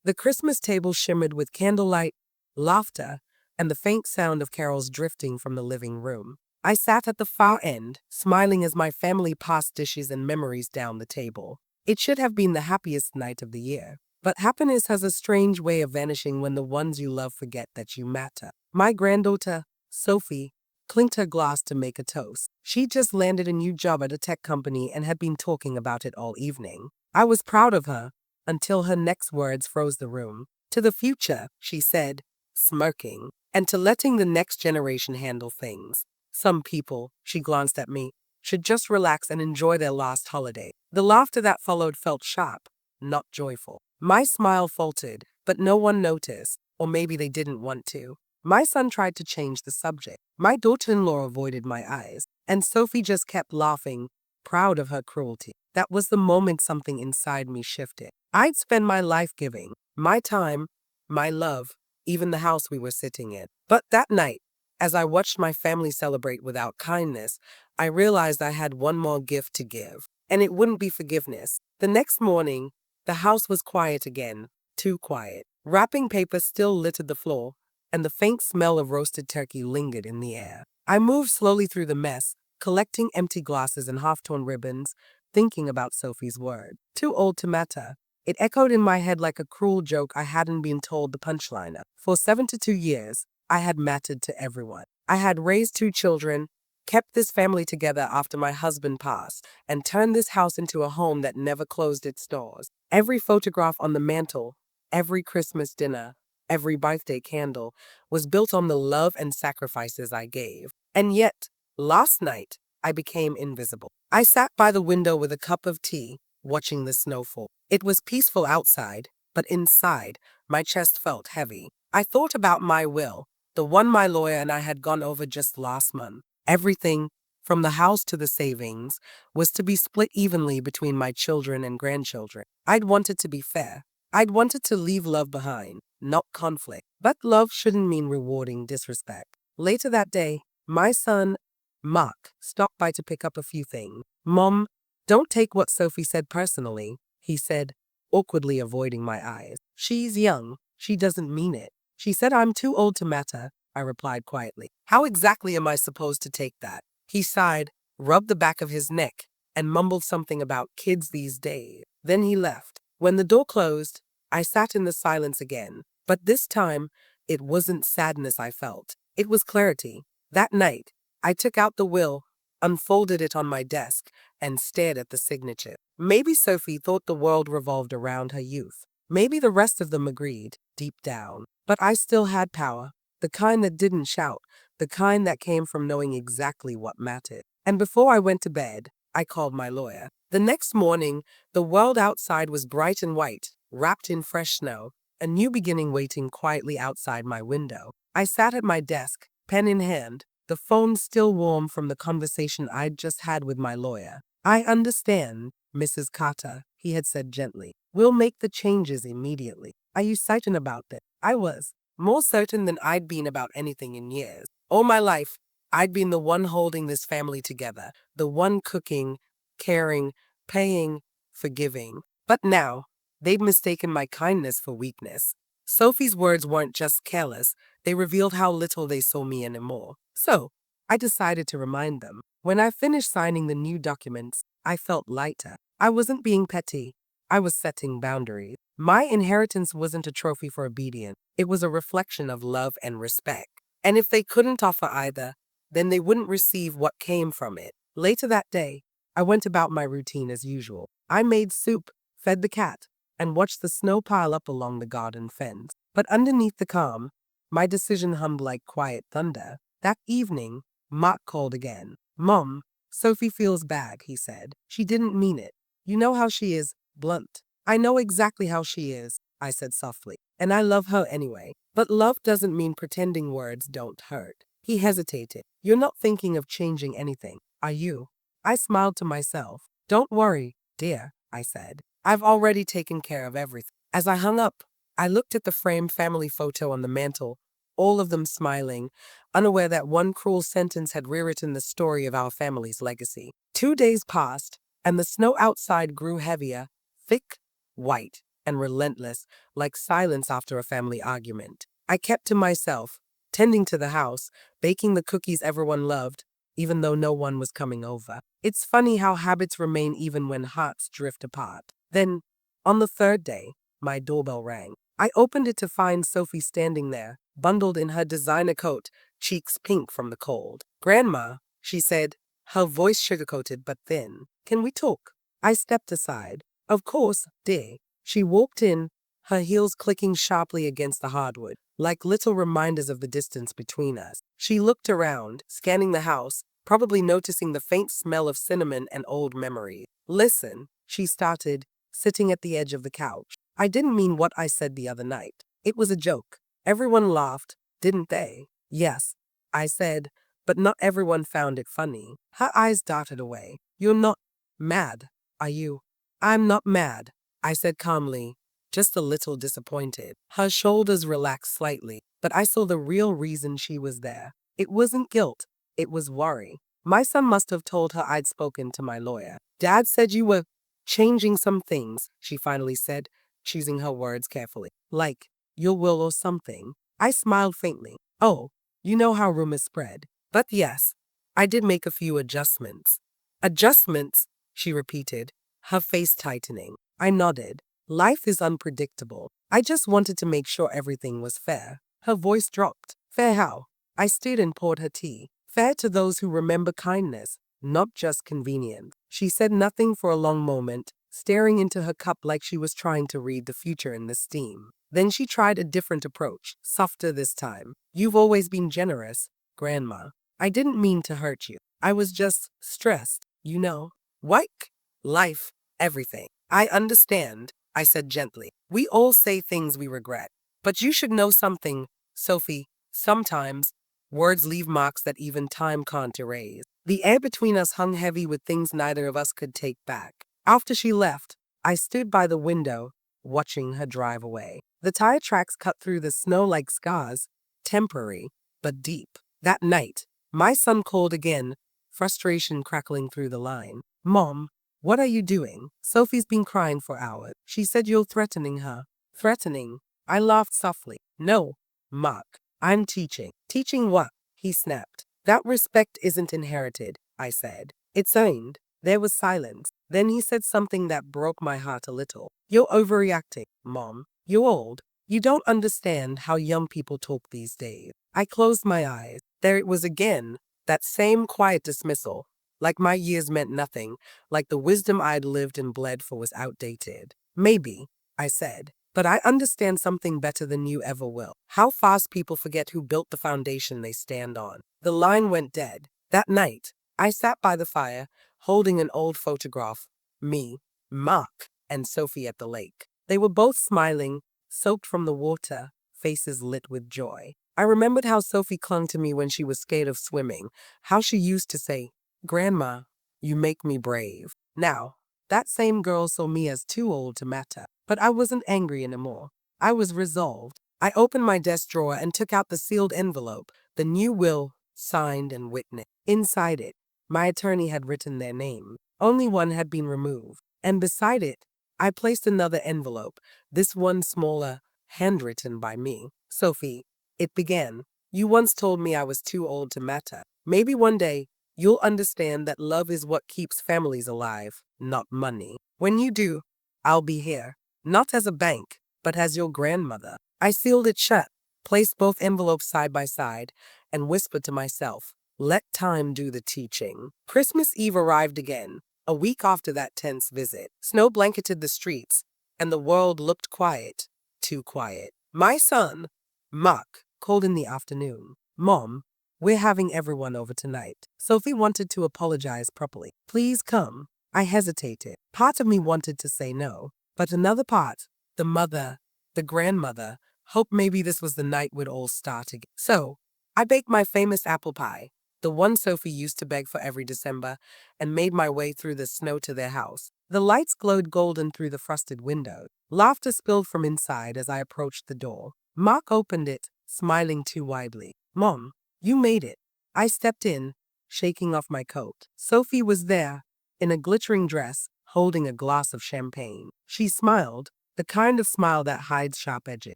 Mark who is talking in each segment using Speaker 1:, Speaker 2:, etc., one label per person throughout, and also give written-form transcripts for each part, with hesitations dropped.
Speaker 1: The Christmas table shimmered with candlelight, laughter, and the faint sound of carols drifting from the living room. I sat at the far end, smiling as my family passed dishes and memories down the table. It should have been the happiest night of the year. But happiness has a strange way of vanishing when the ones you love forget that you matter. My granddaughter, Sophie, clinked her glass to make a toast. She just landed a new job at a tech company and had been talking about it all evening. I was proud of her until her next words froze the room. To the future, she said, smirking, and to letting the next generation handle things. Some people, she glanced at me, should just relax and enjoy their last holiday. The laughter that followed felt sharp, not joyful. My smile faltered, but no one noticed, or maybe they didn't want to. My son tried to change the subject. My daughter-in-law avoided my eyes, and Sophie just kept laughing, proud of her cruelty. That was the moment something inside me shifted. I'd spend my life giving, my time, my love, even the house we were sitting in. But that night, as I watched my family celebrate without kindness, I realized I had one more gift to give, and it wouldn't be forgiveness. The next morning, the house was quiet again, too quiet. Wrapping paper still littered the floor, and the faint smell of roasted turkey lingered in the air. I moved slowly through the mess, collecting empty glasses and half-torn ribbons, thinking about Sophie's word. Too old to matter. It echoed in my head like a cruel joke I hadn't been told the punchline of. For 72 years, I had mattered to everyone. I had raised 2 children, kept this family together after my husband passed, and turned this house into a home that never closed its doors. Every photograph on the mantle, every Christmas dinner, every birthday candle was built on the love and sacrifices I gave. And yet, last night, I became invisible. I sat by the window with a cup of tea, watching the snow fall. It was peaceful outside, but inside, my chest felt heavy. I thought about my will, the one my lawyer and I had gone over just last month. Everything, from the house to the savings, was to be split evenly between my children and grandchildren. I'd wanted to be fair. I'd wanted to leave love behind, not conflict. But love shouldn't mean rewarding disrespect. Later that day, my son, Mark, stopped by to pick up a few things. Mom, don't take what Sophie said personally, he said, awkwardly avoiding my eyes. She's young. She doesn't mean it. She said I'm too old to matter, I replied quietly. How exactly am I supposed to take that? He sighed, rubbed the back of his neck, and mumbled something about kids these days. Then he left. When the door closed, I sat in the silence again. But this time, it wasn't sadness I felt. It was clarity. That night, I took out the will, unfolded it on my desk, and stared at the signature. Maybe Sophie thought the world revolved around her youth. Maybe the rest of them agreed, deep down. But I still had power. The kind that didn't shout. The kind that came from knowing exactly what mattered. And before I went to bed, I called my lawyer. The next morning, the world outside was bright and white, wrapped in fresh snow, a new beginning waiting quietly outside my window. I sat at my desk, pen in hand, the phone still warm from the conversation I'd just had with my lawyer. I understand, Mrs. Carter, he had said gently. We'll make the changes immediately. Are you certain about that? I was. More certain than I'd been about anything in years. All my life, I'd been the one holding this family together, the one cooking, caring, paying, forgiving. But now, they'd mistaken my kindness for weakness. Sophie's words weren't just careless, they revealed how little they saw me anymore. So, I decided to remind them. When I finished signing the new documents, I felt lighter. I wasn't being petty. I was setting boundaries. My inheritance wasn't a trophy for obedience. It was a reflection of love and respect. And if they couldn't offer either, then they wouldn't receive what came from it. Later that day, I went about my routine as usual. I made soup, fed the cat, and watched the snow pile up along the garden fence. But underneath the calm, my decision hummed like quiet thunder. That evening, Mark called again. Mom, Sophie feels bad, he said. She didn't mean it. You know how she is, blunt. I know exactly how she is, I said softly. And I love her anyway. But love doesn't mean pretending words don't hurt. He hesitated. You're not thinking of changing anything, are you? I smiled to myself. Don't worry, dear, I said. I've already taken care of everything. As I hung up, I looked at the framed family photo on the mantle, all of them smiling, unaware that one cruel sentence had rewritten the story of our family's legacy. 2 days passed, and the snow outside grew heavier, thick, white. and relentless, like silence after a family argument. I kept to myself, tending to the house, baking the cookies everyone loved, even though no one was coming over. It's funny how habits remain even when hearts drift apart. Then, on the third day, my doorbell rang. I opened it to find Sophie standing there, bundled in her designer coat, cheeks pink from the cold. "Grandma," she said, her voice sugar-coated but thin. "Can we talk?" I stepped aside. "Of course, dear." She walked in, her heels clicking sharply against the hardwood, like little reminders of the distance between us. She looked around, scanning the house, probably noticing the faint smell of cinnamon and old memories. "Listen," she started, sitting at the edge of the couch. "I didn't mean what I said the other night. It was a joke." Everyone laughed, didn't they? "Yes," I said, but not everyone found it funny. Her eyes darted away. "You're not mad, are you?" "I'm not mad," I said calmly, just a little disappointed. Her shoulders relaxed slightly, but I saw the real reason she was there. It wasn't guilt, it was worry. "My son must have told her I'd spoken to my lawyer. Dad said you were changing some things," she finally said, choosing her words carefully. "Like your will or something." I smiled faintly. "Oh, you know how rumors spread." "But yes, I did make a few adjustments." "Adjustments?" she repeated, her face tightening. I nodded. "Life is unpredictable. I just wanted to make sure everything was fair." Her voice dropped. "Fair how?" I stood and poured her tea. "Fair to those who remember kindness, not just convenience." She said nothing for a long moment, staring into her cup like she was trying to read the future in the steam. Then she tried a different approach, softer this time. "You've always been generous, Grandma. I didn't mean to hurt you. I was just stressed, you know. Work, life, everything." "I understand," I said gently. "We all say things we regret. But you should know something, Sophie. Sometimes, words leave marks that even time can't erase." The air between us hung heavy with things neither of us could take back. After she left, I stood by the window, watching her drive away. The tire tracks cut through the snow like scars, temporary, but deep. That night, my son called again, frustration crackling through the line. "Mom, what are you doing? Sophie's been crying for hours. She said you're threatening her." "Threatening?" I laughed softly. "No, Mark. I'm teaching." "Teaching what?" he snapped. "That respect isn't inherited," I said. "It's earned." There was silence. Then he said something that broke my heart a little. "You're overreacting, Mom. You're old. You don't understand how young people talk these days." I closed my eyes. There it was again, that same quiet dismissal. Like my years meant nothing, like the wisdom I'd lived and bled for was outdated. "Maybe," I said, "but I understand something better than you ever will. How fast people forget who built the foundation they stand on." The line went dead. That night, I sat by the fire, holding an old photograph. Me, Mark, and Sophie at the lake. They were both smiling, soaked from the water, faces lit with joy. I remembered how Sophie clung to me when she was scared of swimming, how she used to say, "Grandma, you make me brave." Now, that same girl saw me as too old to matter. But I wasn't angry anymore. I was resolved. I opened my desk drawer and took out the sealed envelope, the new will, signed and witnessed. Inside it, my attorney had written their name. Only one had been removed. And beside it, I placed another envelope, this one smaller, handwritten by me. "Sophie," it began, "you once told me I was too old to matter. Maybe one day, you'll understand that love is what keeps families alive, not money. When you do, I'll be here, not as a bank, but as your grandmother." I sealed it shut, placed both envelopes side by side, and whispered to myself, "Let time do the teaching." Christmas Eve arrived again, a week after that tense visit. Snow blanketed the streets, and the world looked quiet, too quiet. My son, Mark, called in the afternoon. "Mom, we're having everyone over tonight." Sophie wanted to apologize properly. "Please come." I hesitated. Part of me wanted to say no, but another part, the mother, the grandmother, hoped maybe this was the night we'd all start again. So, I baked my famous apple pie, the one Sophie used to beg for every December, and made my way through the snow to their house. The lights glowed golden through the frosted window. Laughter spilled from inside as I approached the door. Mark opened it, smiling too widely. "Mom, you made it." I stepped in, shaking off my coat. Sophie was there, in a glittering dress, holding a glass of champagne. She smiled, the kind of smile that hides sharp edges.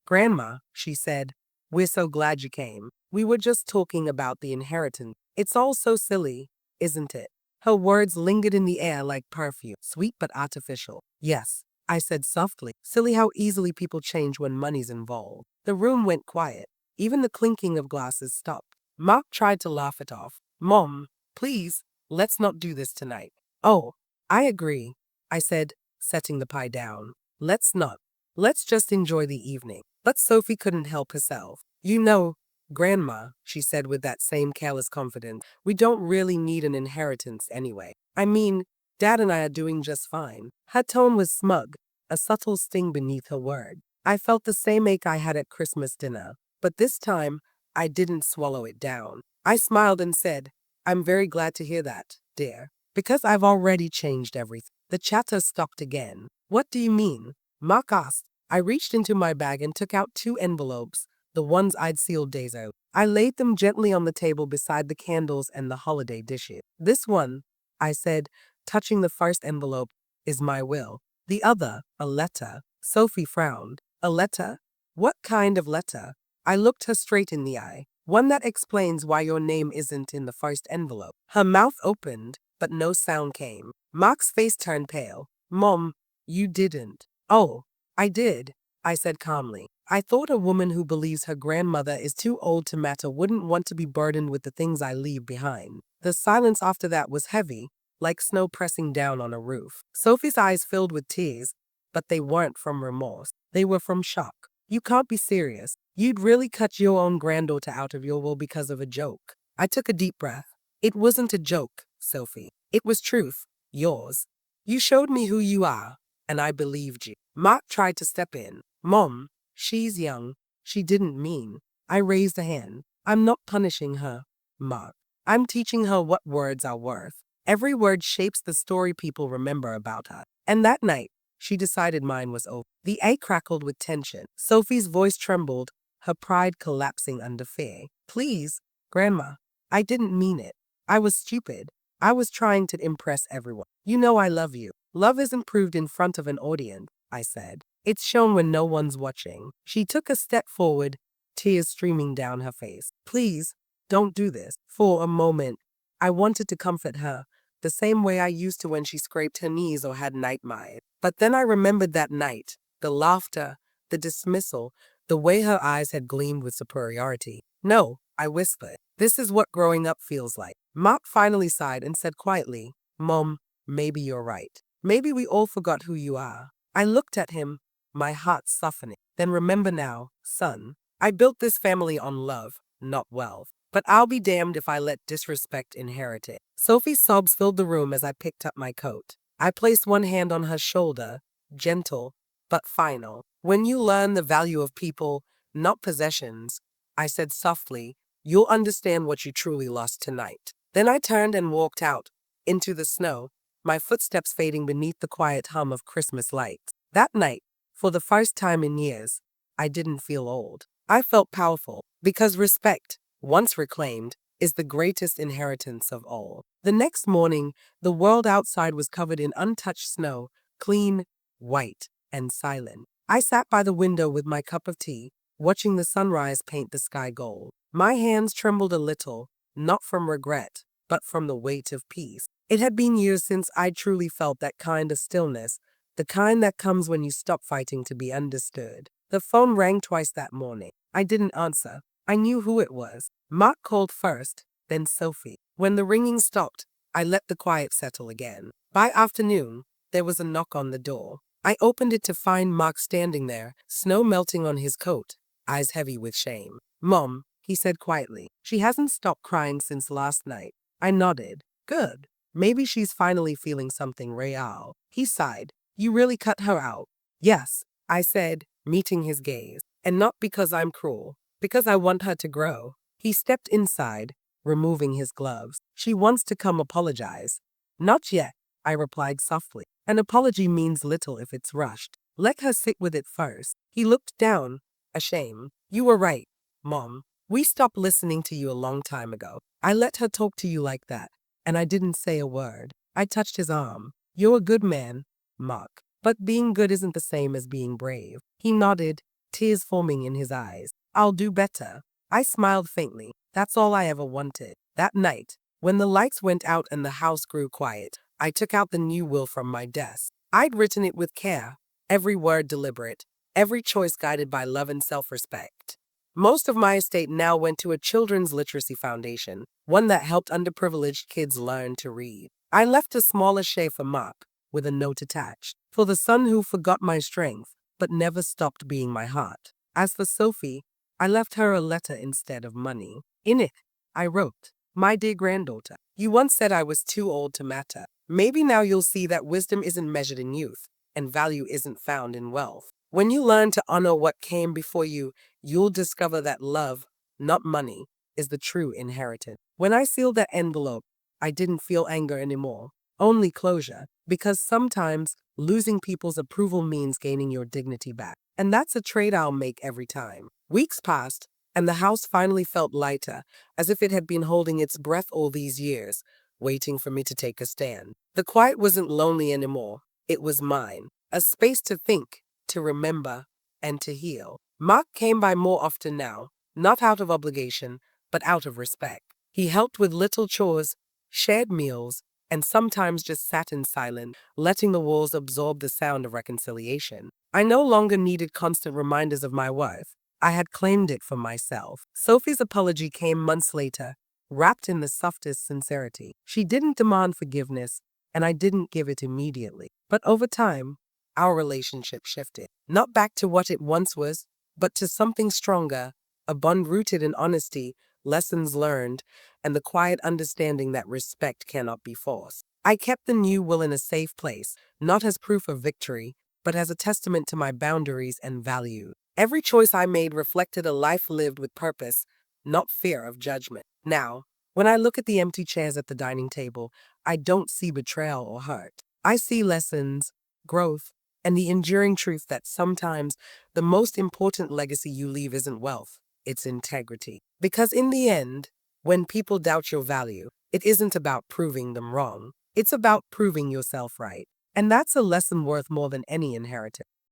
Speaker 1: Grandma, she said, we're so glad you came. We were just talking about the inheritance. It's all so silly, isn't it? Her words lingered in the air like perfume, sweet but artificial. Yes, I said softly. Silly how easily people change when money's involved. The room went quiet. Even the clinking of glasses stopped. Mark tried to laugh it off. Mom, please, let's not do this tonight. Oh, I agree, I said, setting the pie down. Let's not. Let's just enjoy the evening. But Sophie couldn't help herself. You know, Grandma, she said with that same careless confidence, we don't really need an inheritance anyway. I mean, Dad and I are doing just fine. Her tone was smug, a subtle sting beneath her word. I felt the same ache I had at Christmas dinner, but this time, I didn't swallow it down. I smiled and said, I'm very glad to hear that, dear, because I've already changed everything. The chatter stopped again. What do you mean? Mark asked. I reached into my bag and took out 2 envelopes, the ones I'd sealed days out. I laid them gently on the table beside the candles and the holiday dishes. This one, I said, touching the first envelope, is my will. The other, a letter. Sophie frowned. A letter? What kind of letter? I looked her straight in the eye. One that explains why your name isn't in the first envelope. Her mouth opened, but no sound came. Mark's face turned pale. Mom, you didn't. Oh, I did, I said calmly. I thought a woman who believes her grandmother is too old to matter wouldn't want to be burdened with the things I leave behind. The silence after that was heavy, like snow pressing down on a roof. Sophie's eyes filled with tears, but they weren't from remorse. They were from shock. You can't be serious. You'd really cut your own granddaughter out of your will because of a joke. I took a deep breath. It wasn't a joke, Sophie. It was truth. Yours. You showed me who you are, and I believed you. Mark tried to step in. Mom, she's young. She didn't mean. I raised a hand. I'm not punishing her, Mark. I'm teaching her what words are worth. Every word shapes the story people remember about her. And that night, she decided mine was over. The egg crackled with tension. Sophie's voice trembled, her pride collapsing under fear. Please, Grandma, I didn't mean it. I was stupid. I was trying to impress everyone. You know I love you. Love isn't proved in front of an audience, I said. It's shown when no one's watching. She took a step forward, tears streaming down her face. Please, don't do this. For a moment, I wanted to comfort her, the same way I used to when she scraped her knees or had nightmares. But then I remembered that night, the laughter, the dismissal, the way her eyes had gleamed with superiority. No, I whispered. This is what growing up feels like. Mark finally sighed and said quietly, Mom, maybe you're right. Maybe we all forgot who you are. I looked at him, my heart softening. Then remember now, son, I built this family on love, not wealth. But I'll be damned if I let disrespect inherit it. Sophie's sobs filled the room as I picked up my coat. I placed one hand on her shoulder, gentle, but final. When you learn the value of people, not possessions, I said softly, you'll understand what you truly lost tonight. Then I turned and walked out, into the snow, my footsteps fading beneath the quiet hum of Christmas lights. That night, for the first time in years, I didn't feel old. I felt powerful, because respect, once reclaimed, is the greatest inheritance of all. The next morning, the world outside was covered in untouched snow, clean, white, and silent. I sat by the window with my cup of tea, watching the sunrise paint the sky gold. My hands trembled a little, not from regret, but from the weight of peace. It had been years since I truly felt that kind of stillness, the kind that comes when you stop fighting to be understood. The phone rang twice that morning. I didn't answer. I knew who it was. Mark called first, then Sophie. When the ringing stopped, I let the quiet settle again. By afternoon, there was a knock on the door. I opened it to find Mark standing there, snow melting on his coat, eyes heavy with shame. Mom, he said quietly. She hasn't stopped crying since last night. I nodded. Good. Maybe she's finally feeling something real. He sighed. You really cut her out. Yes, I said, meeting his gaze. And not because I'm cruel, because I want her to grow. He stepped inside, removing his gloves. She wants to come apologize. Not yet, I replied softly. An apology means little if it's rushed. Let her sit with it first. He looked down, ashamed. You were right, Mom. We stopped listening to you a long time ago. I let her talk to you like that, and I didn't say a word. I touched his arm. You're a good man, Mark. But being good isn't the same as being brave. He nodded, tears forming in his eyes. I'll do better. I smiled faintly. That's all I ever wanted. That night, when the lights went out and the house grew quiet, I took out the new will from my desk. I'd written it with care, every word deliberate, every choice guided by love and self-respect. Most of my estate now went to a children's literacy foundation, one that helped underprivileged kids learn to read. I left a small estate for Mark, with a note attached, for the son who forgot my strength, but never stopped being my heart. As for Sophie, I left her a letter instead of money. In it, I wrote, "My dear granddaughter, you once said I was too old to matter. Maybe now you'll see that wisdom isn't measured in youth, and value isn't found in wealth. When you learn to honor what came before you, you'll discover that love, not money, is the true inheritance." When I sealed that envelope, I didn't feel anger anymore, only closure, because sometimes losing people's approval means gaining your dignity back. And that's a trade I'll make every time. Weeks passed, and the house finally felt lighter, as if it had been holding its breath all these years, waiting for me to take a stand. The quiet wasn't lonely anymore. It was mine, a space to think, to remember, and to heal. Mark came by more often now, not out of obligation, but out of respect. He helped with little chores, shared meals, and sometimes just sat in silence, letting the walls absorb the sound of reconciliation. I no longer needed constant reminders of my worth. I had claimed it for myself. Sophie's apology came months later, wrapped in the softest sincerity. She didn't demand forgiveness, and I didn't give it immediately. But over time, our relationship shifted. Not back to what it once was, but to something stronger, a bond rooted in honesty, lessons learned, and the quiet understanding that respect cannot be forced. I kept the new will in a safe place, not as proof of victory, but as a testament to my boundaries and values. Every choice I made reflected a life lived with purpose, not fear of judgment. Now, when I look at the empty chairs at the dining table, I don't see betrayal or hurt. I see lessons, growth, and the enduring truth that sometimes the most important legacy you leave isn't wealth, it's integrity. Because in the end, when people doubt your value, it isn't about proving them wrong. It's about proving yourself right. And that's a lesson worth more than any inheritance.